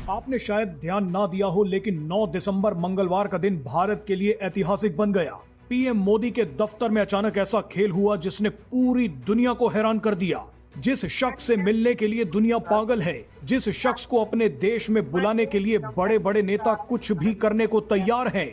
आपने शायद ध्यान ना दिया हो, लेकिन 9 दिसंबर मंगलवार का दिन भारत के लिए ऐतिहासिक बन गया। पीएम मोदी के दफ्तर में अचानक ऐसा खेल हुआ जिसने पूरी दुनिया को हैरान कर दिया। जिस शख्स से मिलने के लिए दुनिया पागल है, जिस शख्स को अपने देश में बुलाने के लिए बड़े बड़े नेता कुछ भी करने को तैयार हैं,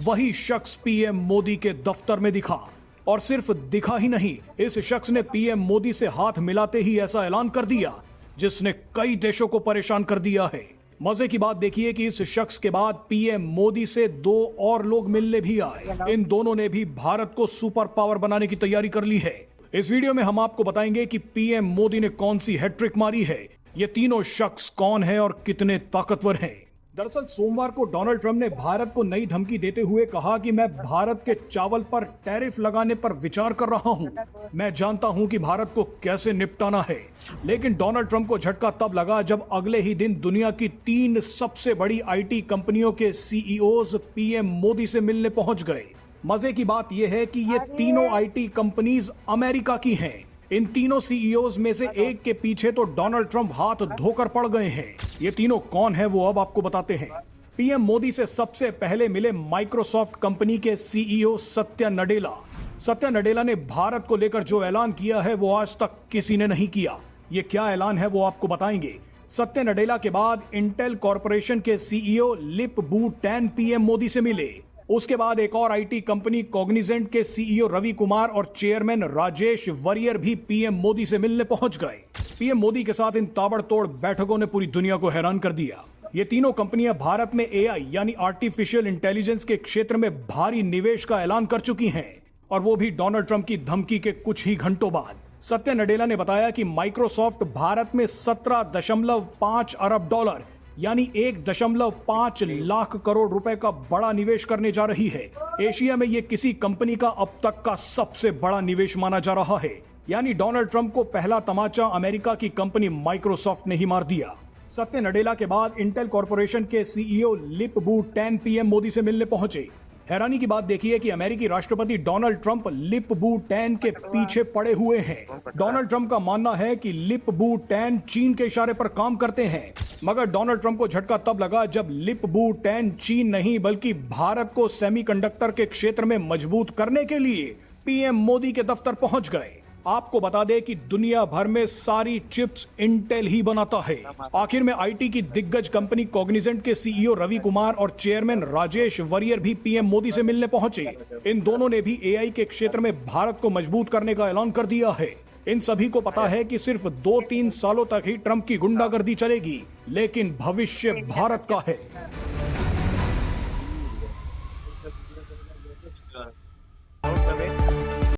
वही शख्स पीएम मोदी के दफ्तर में दिखा। और सिर्फ दिखा ही नहीं, इस शख्स ने पीएम मोदी से हाथ मिलाते ही ऐसा ऐलान कर दिया जिसने कई देशों को परेशान कर दिया है। मजे की बात देखिए कि इस शख्स के बाद पीएम मोदी से 2 और लोग मिलने भी आए। इन दोनों ने भी भारत को सुपर पावर बनाने की तैयारी कर ली है। इस वीडियो में हम आपको बताएंगे कि पीएम मोदी ने कौन सी हैट्रिक मारी है, ये तीनों शख्स कौन है और कितने ताकतवर हैं। दरअसल सोमवार को डोनाल्ड ट्रंप ने भारत को नई धमकी देते हुए कहा कि मैं भारत के चावल पर टैरिफ लगाने पर विचार कर रहा हूं। मैं जानता हूं कि भारत को कैसे निपटाना है। लेकिन डोनाल्ड ट्रंप को झटका तब लगा जब अगले ही दिन दुनिया की 3 सबसे बड़ी आईटी कंपनियों के सीईओज पीएम मोदी से मिलने पहुंच गए। मजे की बात यह है कि ये तीनों आईटी कंपनीज अमेरिका की हैं। इन तीनों सीईओज में से एक के पीछे तो डोनाल्ड ट्रंप हाथ धोकर पड़ गए हैं। ये तीनों कौन है वो अब आपको बताते हैं। पीएम मोदी से सबसे पहले मिले माइक्रोसॉफ्ट कंपनी के सीईओ सत्या नडेला। सत्या नडेला ने भारत को लेकर जो ऐलान किया है वो आज तक किसी ने नहीं किया। ये क्या ऐलान है वो आपको बताएंगे। सत्या नडेला के बाद इंटेल कॉर्पोरेशन के सीईओ लिप बू टैन पीएम मोदी से मिले। उसके बाद एक और आईटी कंपनी कॉग्निजेंट के सीईओ रवि कुमार और चेयरमैन राजेश वरियर भी पीएम मोदी से मिलने पहुंच गए। पीएम मोदी के साथ इन ताबड़तोड़ बैठकों ने पूरी दुनिया को हैरान कर दिया। ये तीनों कंपनियां भारत में एआई यानी आर्टिफिशियल इंटेलिजेंस के क्षेत्र में भारी निवेश का ऐलान कर चुकी हैं, और वो भी डोनाल्ड ट्रंप की धमकी के कुछ ही घंटों बाद। सत्या नडेला ने बताया कि माइक्रोसॉफ्ट भारत में 17.5 अरब डॉलर यानी 1.5 लाख करोड़ रुपए का बड़ा निवेश करने जा रही है। एशिया में ये किसी कंपनी का अब तक का सबसे बड़ा निवेश माना जा रहा है। यानी डोनाल्ड ट्रंप को पहला तमाचा अमेरिका की कंपनी माइक्रोसॉफ्ट ने ही मार दिया। सत्या नडेला के बाद इंटेल कॉर्पोरेशन के सीईओ लिप बू टैन पीएम मोदी से मिलने पहुंचे। हैरानी की बात देखिए कि अमेरिकी राष्ट्रपति डोनाल्ड ट्रंप लिप बू टैन के पीछे पड़े हुए हैं। डोनाल्ड ट्रंप का मानना है कि लिप बू टैन चीन के इशारे पर काम करते हैं, मगर डोनाल्ड ट्रंप को झटका तब लगा जब लिप बू टैन चीन नहीं बल्कि भारत को सेमीकंडक्टर के क्षेत्र में मजबूत करने के लिए पीएम मोदी के दफ्तर पहुंच गए। आपको बता दें कि दुनिया भर में सारी चिप्स इंटेल ही बनाता है। आखिर में आईटी की दिग्गज कंपनी कॉग्निजेंट के सीईओ रवि कुमार और चेयरमैन राजेश वरियर भी पीएम मोदी से मिलने पहुंचे। इन दोनों ने भी एआई के क्षेत्र में भारत को मजबूत करने का ऐलान कर दिया है। इन सभी को पता है कि सिर्फ 2-3 सालों तक ही ट्रंप की गुंडागर्दी चलेगी, लेकिन भविष्य भारत का है।